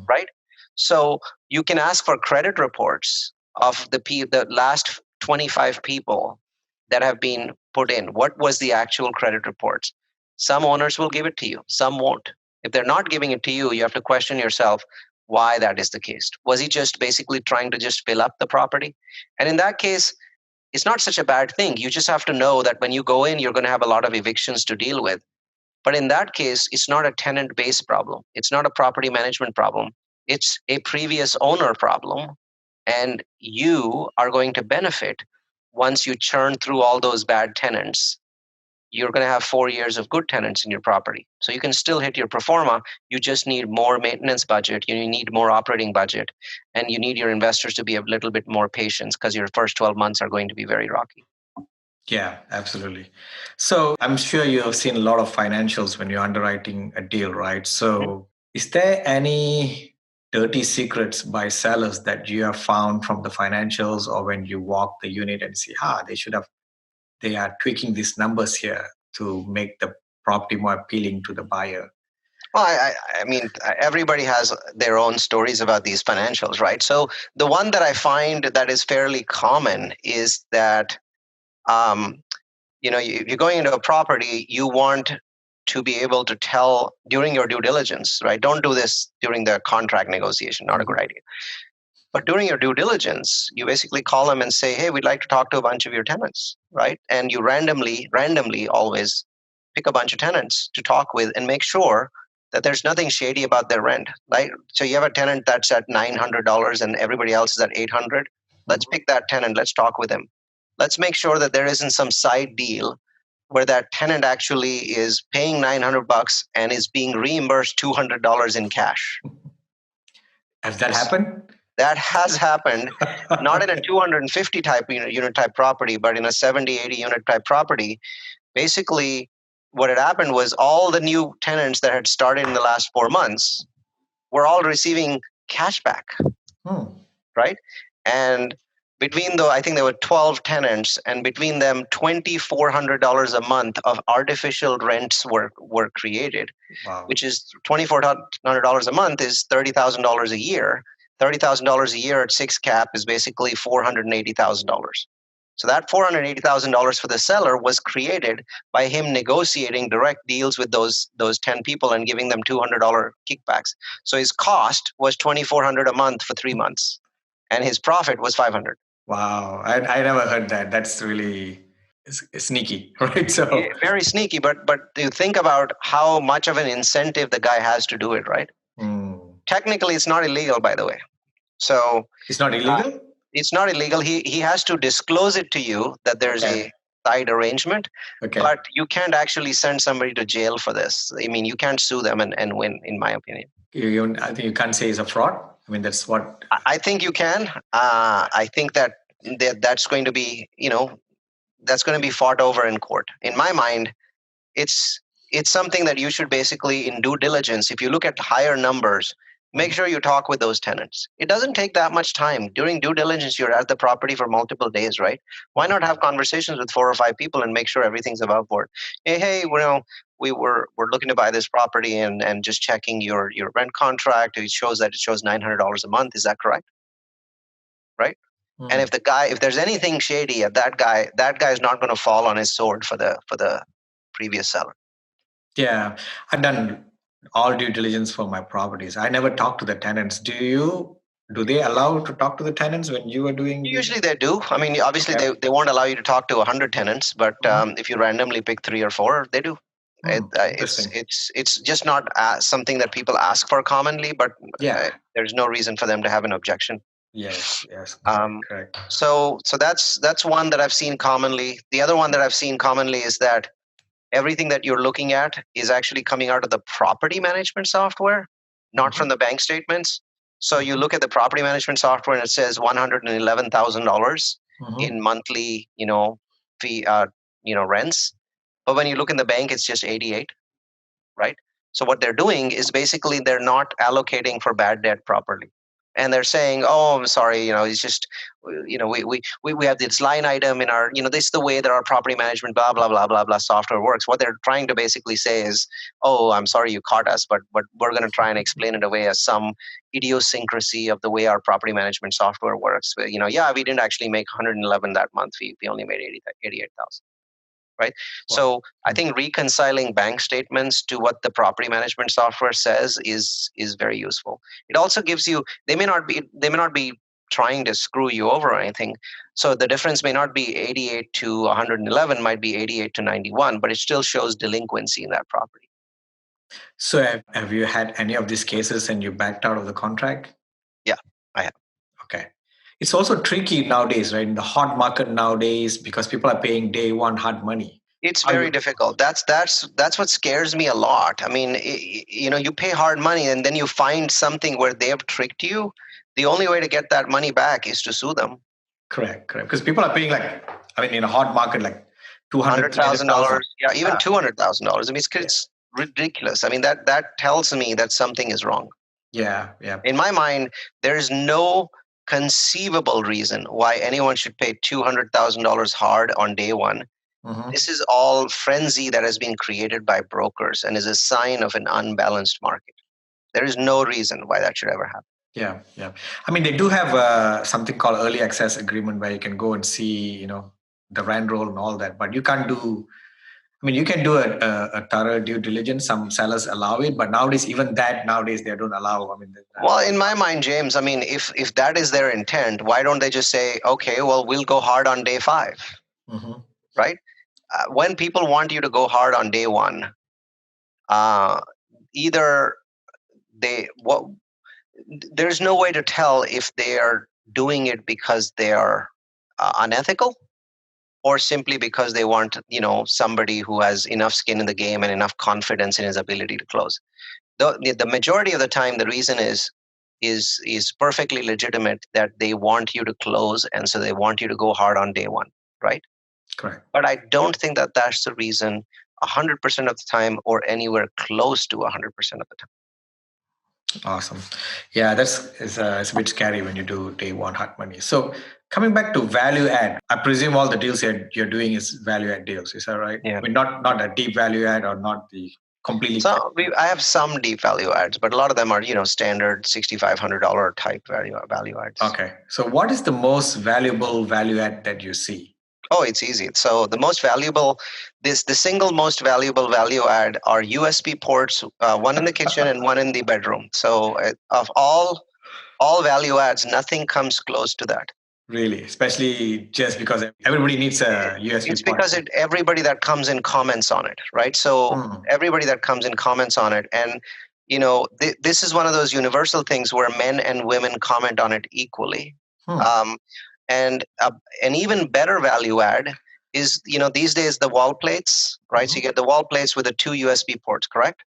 right? So you can ask for credit reports of the last 25 people that have been put in. What was the actual credit reports? Some owners will give it to you, some won't. If they're not giving it to you, you have to question yourself why that is the case. Was he just basically trying to just fill up the property? And in that case, it's not such a bad thing. You just have to know that when you go in, you're going to have a lot of evictions to deal with. But in that case, it's not a tenant-based problem. It's not a property management problem. It's a previous owner problem. And you are going to benefit once you churn through all those bad tenants. You're going to have 4 years of good tenants in your property. So you can still hit your pro forma. You just need more maintenance budget. You need more operating budget. And you need your investors to be a little bit more patient because your first 12 months are going to be very rocky. Yeah, absolutely. So I'm sure you have seen a lot of financials when you're underwriting a deal, right? So is there any dirty secrets by sellers that you have found from the financials, or when you walk the unit and see, they are tweaking these numbers here to make the property more appealing to the buyer? Well, I mean, everybody has their own stories about these financials, right? So the one that I find that is fairly common is that if you're going into a property, you want to be able to tell during your due diligence, right? Don't do this during the contract negotiation, not a good idea. But during your due diligence, you basically call them and say, hey, we'd like to talk to a bunch of your tenants, right? And you randomly always pick a bunch of tenants to talk with and make sure that there's nothing shady about their rent, right? So you have a tenant that's at $900 and everybody else is at $800. Let's pick that tenant. Let's talk with him. Let's make sure that there isn't some side deal where that tenant actually is paying $900 and is being reimbursed $200 in cash. Has that happened? That has happened, not in a 250 type unit type property, but in a 70, 80 unit type property. Basically, what had happened was all the new tenants that had started in the last 4 months were all receiving cash back, right? And I think there were 12 tenants, and between them, $2,400 a month of artificial rents were created, which is $2,400 a month is $30,000 a year. $30,000 a year at 6 cap is basically $480,000. So that $480,000 for the seller was created by him negotiating direct deals with those 10 people and giving them $200 kickbacks. So his cost was $2,400 a month for 3 months, and his profit was $500. Wow, I never heard that. That's really sneaky, right? So very sneaky, but you think about how much of an incentive the guy has to do it, right? Technically, it's not illegal, by the way. So it's not illegal? It's not illegal. He has to disclose it to you that there's a side arrangement, but you can't actually send somebody to jail for this. I mean, you can't sue them and win, in my opinion. I think you can't say it's a fraud. I mean, that's what I think you can. I think that's going to be, that's going to be fought over in court. In my mind, it's something that you should basically, in due diligence, if you look at higher numbers, make sure you talk with those tenants. It doesn't take that much time. During due diligence, you're at the property for multiple days, right? Why not have conversations with 4 or 5 people and make sure everything's above board? Hey, we're looking to buy this property and just checking your rent contract. It shows $900 a month. Is that correct? Right? And if there's anything shady at that guy's not going to fall on his sword for the previous seller. Yeah, I've done all due diligence for my properties. I never talk to the tenants. Do they allow to talk to the tenants when you are doing? Usually they do. I mean, obviously they won't allow you to talk to 100 tenants, but if you randomly pick 3 or 4, they do. It's just not something that people ask for commonly, but there's no reason for them to have an objection. Yes. Correct. So that's one that I've seen commonly. The other one that I've seen commonly is that everything that you're looking at is actually coming out of the property management software, not from the bank statements. So you look at the property management software and it says $111,000 in monthly, fee, rents. But when you look in the bank, it's just 88, right? So what they're doing is basically they're not allocating for bad debt properly. And they're saying, "Oh, I'm sorry, it's just, we have this line item in our, this is the way that our property management, blah, blah, blah, blah, blah, software works." What they're trying to basically say is, "Oh, I'm sorry you caught us, but we're going to try and explain it away as some idiosyncrasy of the way our property management software works. We didn't actually make 111 that month. We only made 88,000. Right? Wow. So I think reconciling bank statements to what the property management software says is very useful. It also gives you, they may not be trying to screw you over or anything. So the difference may not be 88 to 111, might be 88 to 91, but it still shows delinquency in that property. So have you had any of these cases and you backed out of the contract? Yeah, I have. Okay. It's also tricky nowadays, right? In the hot market nowadays, because people are paying day one hard money. It's very difficult. That's what scares me a lot. I mean, you pay hard money and then you find something where they have tricked you. The only way to get that money back is to sue them. Correct. Because people are paying in a hot market, like $200,000. Yeah, even $200,000. I mean, it's ridiculous. I mean, that tells me that something is wrong. Yeah. In my mind, there is no conceivable reason why anyone should pay $200,000 hard on day one. This is all frenzy that has been created by brokers and is a sign of an unbalanced market. There is no reason why that should ever happen. Yeah. I mean, they do have something called early access agreement where you can go and see, the rent roll and all that, but you can't do. I mean, you can do a thorough due diligence. Some sellers allow it, but nowadays, even that nowadays they don't allow. I mean, that's Well, in my mind, James, I mean, if that is their intent, why don't they just say, okay, well, we'll go hard on day 5, Mhm. right? When people want you to go hard on day 1, uh, either they what there's no way to tell if they are doing it because they are unethical, or simply because they want, somebody who has enough skin in the game and enough confidence in his ability to close. The majority of the time, the reason is perfectly legitimate, that they want you to close, and so they want you to go hard on day 1, right? Correct. But I don't think that that's the reason 100% of the time, or anywhere close to 100% of the time. Awesome. Yeah, it's a bit scary when you do day one hard money. So coming back to value add, I presume all the deals you're doing is value add deals. Is that right? Yeah. I mean, not a deep value add or not the completely. So I have some deep value adds, but a lot of them are, standard $6,500 type value adds. Okay. So what is the most valuable value add that you see? Oh, it's easy. So the most valuable, the single most valuable value add are USB ports, one in the kitchen and one in the bedroom. So of all value adds, nothing comes close to that. Really, especially just because everybody needs a USB It's port. because everybody that comes in comments on it, right? So everybody that comes in comments on it, and this is one of those universal things where men and women comment on it equally. And an even better value add is, these days, the wall plates, right? So you get the wall plates with the 2 USB ports, correct?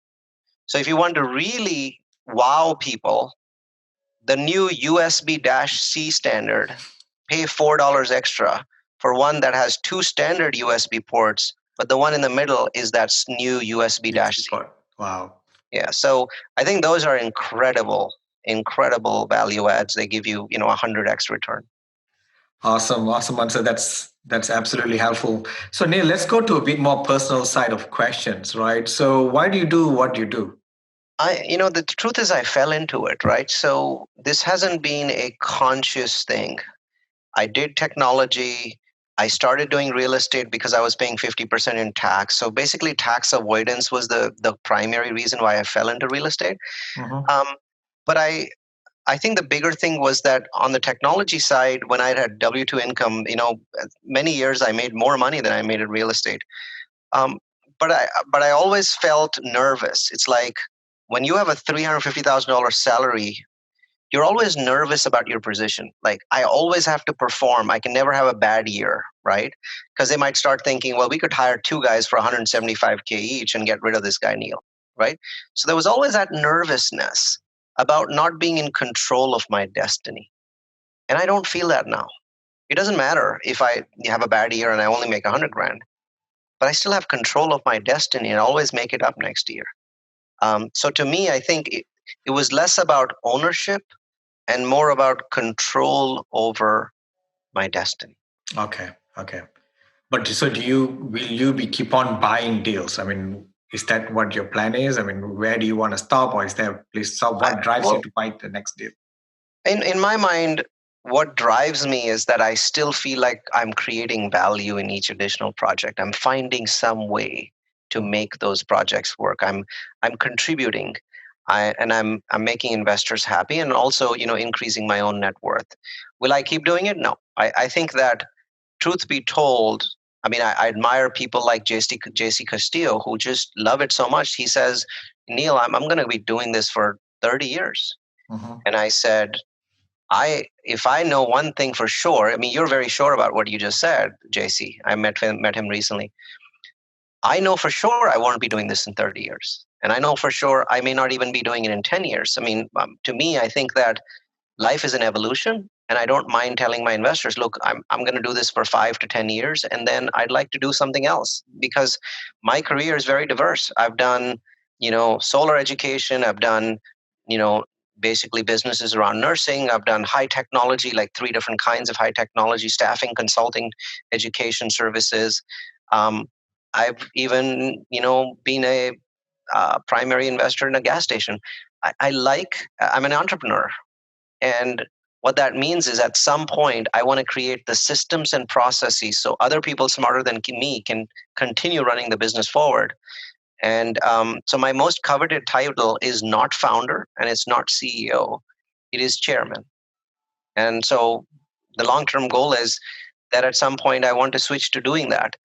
So if you want to really wow people, the new USB-C standard, pay $4 extra for one that has 2 standard USB ports, but the one in the middle is that new USB-C. Wow. Yeah, so I think those are incredible value adds. They give you, 100x return. Awesome answer. That's absolutely helpful. So Neal, let's go to a bit more personal side of questions, right? So why do you do what you do? The truth is I fell into it, right? So this hasn't been a conscious thing. I did technology. I started doing real estate because I was paying 50% in tax. So basically, tax avoidance was the primary reason why I fell into real estate. But I think the bigger thing was that on the technology side, when I had W-2 income, many years I made more money than I made in real estate. Um, but I always felt nervous. It's like when you have a $350,000 salary, you're always nervous about your position. Like, I always have to perform. I can never have a bad year, right? Because they might start thinking, well, we could hire 2 guys for 175K each and get rid of this guy, Neal, right? So there was always that nervousness about not being in control of my destiny. And I don't feel that now. It doesn't matter if I have a bad year and I only make 100 grand, but I still have control of my destiny and always make it up next year. So to me, I think it was less about ownership and more about control over my destiny. Okay. But so will you be keep on buying deals? I mean, is that what your plan is? I mean, where do you want to stop, or is there a place stop? What drives you to buy the next deal? In my mind, what drives me is that I still feel like I'm creating value in each additional project. I'm finding some way to make those projects work. I'm contributing, and I'm making investors happy, and also increasing my own net worth. Will I keep doing it? No. I think that, truth be told, I mean, I admire people like JC Castillo, who just love it so much. He says, Neal, I'm going to be doing this for 30 years. And I said, if I know one thing for sure, I mean, you're very sure about what you just said, JC. I met him recently. I know for sure I won't be doing this in 30 years. And I know for sure I may not even be doing it in 10 years. I mean, to me, I think that life is an evolution. And I don't mind telling my investors, look, I'm going to do this for 5 to 10 years, and then I'd like to do something else, because my career is very diverse. I've done, solar education. I've done, basically businesses around nursing. I've done high technology, like 3 different kinds of high technology: staffing, consulting, education services. I've even, been a primary investor in a gas station. I'm an entrepreneur. And What that means is at some point, I want to create the systems and processes so other people smarter than me can continue running the business forward. And so my most coveted title is not founder and it's not CEO. It is chairman. And so the long-term goal is that at some point I want to switch to doing that.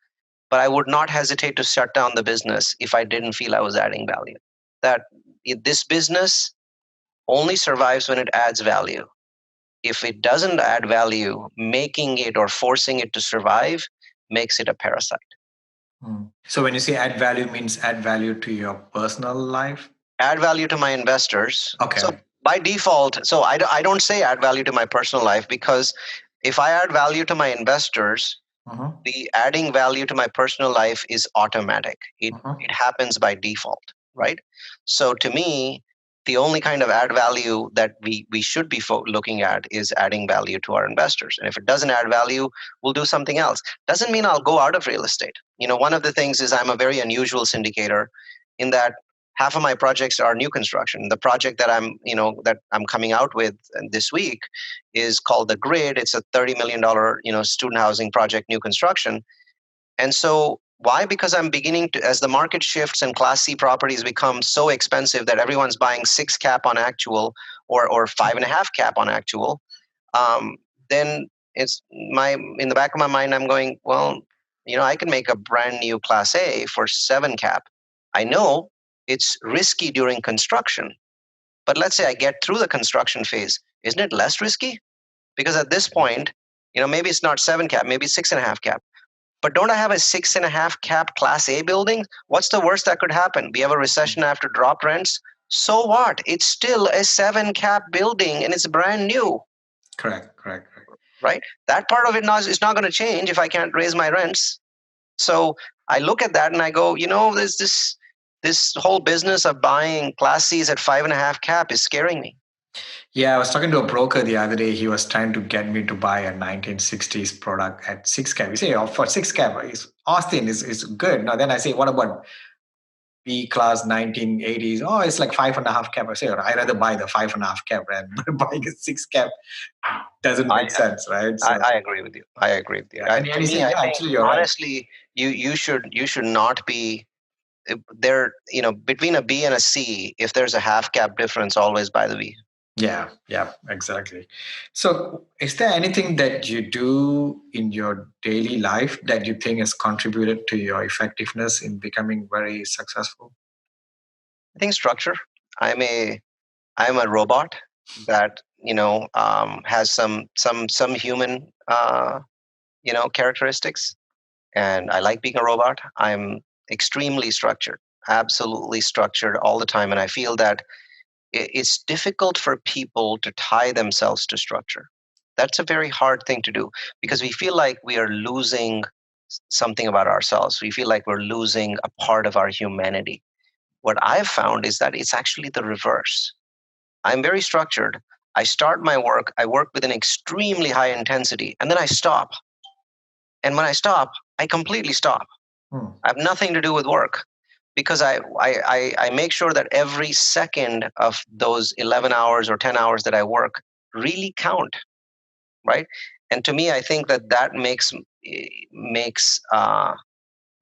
But I would not hesitate to shut down the business if I didn't feel I was adding value. That this business only survives when it adds value. If it doesn't add value, making it or forcing it to survive makes it a parasite. So when you say add value, means add value to your personal life? Add value to my investors. Okay. So by default, so I don't say add value to my personal life, because if I add value to my investors, the adding value to my personal life is automatic. It happens by default, right? So to me, the only kind of add value that we should be looking at is adding value to our investors. And if it doesn't add value, we'll do something else. Doesn't mean I'll go out of real estate. One of the things is I'm a very unusual syndicator in that half of my projects are new construction. The project that I'm coming out with this week is called The Grid. It's a $30 million, student housing project, new construction. And so why? Because I'm beginning to, as the market shifts and Class C properties become so expensive that everyone's buying 6 cap on actual or 5.5 cap on actual, then it's in the back of my mind, I'm going, well, I can make a brand new Class A for 7 cap. I know it's risky during construction, but let's say I get through the construction phase. Isn't it less risky? Because at this point, maybe it's not 7 cap, maybe 6.5 cap. But don't I have a 6.5 cap Class A building? What's the worst that could happen? We have a recession after drop rents. So what? It's still a 7 cap building and it's brand new. Correct. Right? That part of it is not going to change if I can't raise my rents. So I look at that and I go, there's this whole business of buying Class C's at 5.5 cap is scaring me. Yeah, I was talking to a broker the other day. He was trying to get me to buy a 1960s product at 6 cap. You say, for 6 cap, Austin is good. Now, then I say, what about B class 1980s? Oh, it's like 5.5 cap. I say, I'd rather buy the 5.5 cap rather than buying a 6 cap. Doesn't make sense, right? So, I agree with you. Yeah. To me, I think actually, you're honestly, you should not be there. Between a B and a C, if there's a half cap difference, always buy the B. Yeah, exactly. So, is there anything that you do in your daily life that you think has contributed to your effectiveness in becoming very successful? I think structure. I'm a robot that has some human characteristics, and I like being a robot. I'm extremely structured, absolutely structured all the time, and I feel that it's difficult for people to tie themselves to structure. That's a very hard thing to do because we feel like we are losing something about ourselves. We feel like we're losing a part of our humanity. What I've found is that it's actually the reverse. I'm very structured. I start my work, I work with an extremely high intensity, and then I stop. And when I stop, I completely stop. I have nothing to do with work because I make sure that every second of those 11 hours or 10 hours that I work really count, right? And to me, I think that makes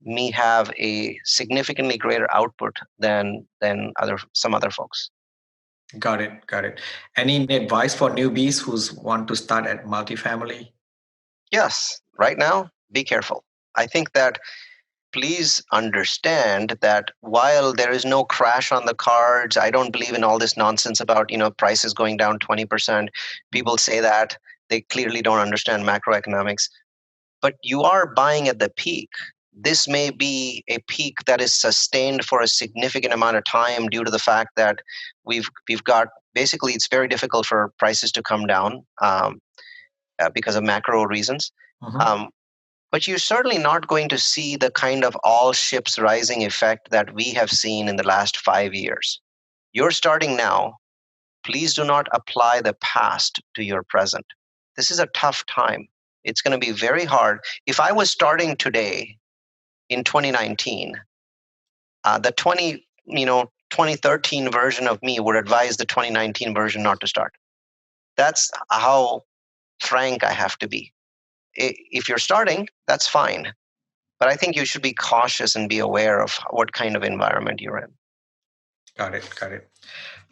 me have a significantly greater output than some other folks. Got it. Any advice for newbies who want to start at multifamily? Yes, right now, be careful. I think that please understand that while there is no crash on the cards, I don't believe in all this nonsense about, prices going down 20%. People say that. They clearly don't understand macroeconomics. But you are buying at the peak. This may be a peak that is sustained for a significant amount of time due to the fact that we've got, basically, it's very difficult for prices to come down because of macro reasons. But you're certainly not going to see the kind of all ships rising effect that we have seen in the last 5 years. You're starting now. Please do not apply the past to your present. This is a tough time. It's going to be very hard. If I was starting today in 2019, the 2013 version of me would advise the 2019 version not to start. That's how frank I have to be. If you're starting, that's fine. But I think you should be cautious and be aware of what kind of environment you're in. Got it.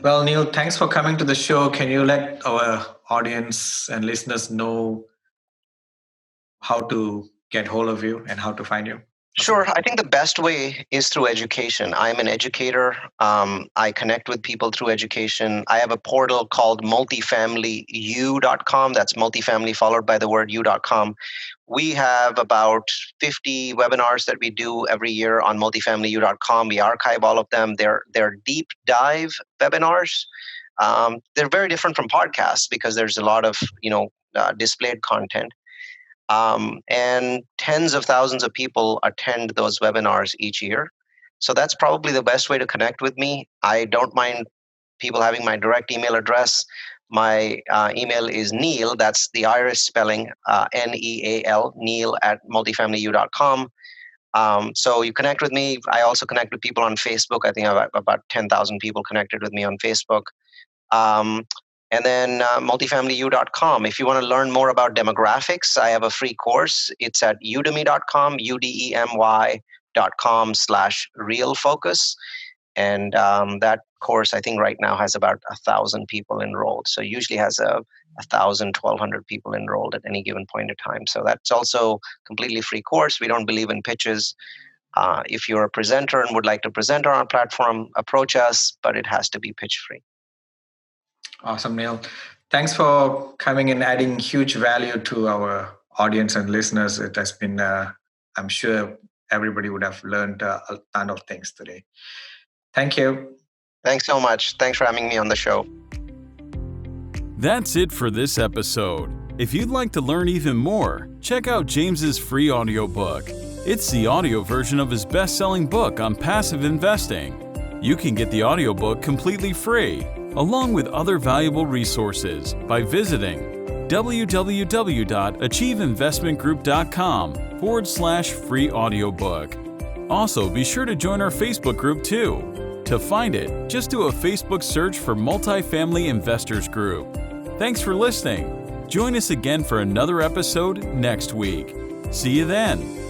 Well, Neal, thanks for coming to the show. Can you let our audience and listeners know how to get hold of you and how to find you? Sure. I think the best way is through education. I'm an educator. I connect with people through education. I have a portal called multifamilyu.com. That's multifamily followed by the word u.com. We have about 50 webinars that we do every year on multifamilyu.com. We archive all of them. They're deep dive webinars. They're very different from podcasts because there's a lot of displayed content. And tens of thousands of people attend those webinars each year. So that's probably the best way to connect with me. I don't mind people having my direct email address. My email is Neal, that's the Irish spelling, Neal, Neal at multifamilyu.com. So you connect with me. I also connect with people on Facebook. I think I have about 10,000 people connected with me on Facebook. And then multifamilyu.com. If you want to learn more about demographics, I have a free course. It's at udemy.com, udemy.com/realfocus. And that course, I think right now has about 1,000 people enrolled. So usually has 1,000, 1,200 people enrolled at any given point in time. So that's also completely free course. We don't believe in pitches. If you're a presenter and would like to present on our platform, approach us, but it has to be pitch free. Awesome, Neal. Thanks for coming and adding huge value to our audience and listeners. It has been, I'm sure everybody would have learned a ton of things today. Thank you. Thanks so much. Thanks for having me on the show. That's it for this episode. If you'd like to learn even more, check out James's free audiobook. It's the audio version of his best-selling book on passive investing. You can get the audiobook completely free, along with other valuable resources, by visiting www.achieveinvestmentgroup.com/free audiobook. Also, be sure to join our Facebook group too. To find it, just do a Facebook search for Multifamily Investors Group. Thanks for listening. Join us again for another episode next week. See you then.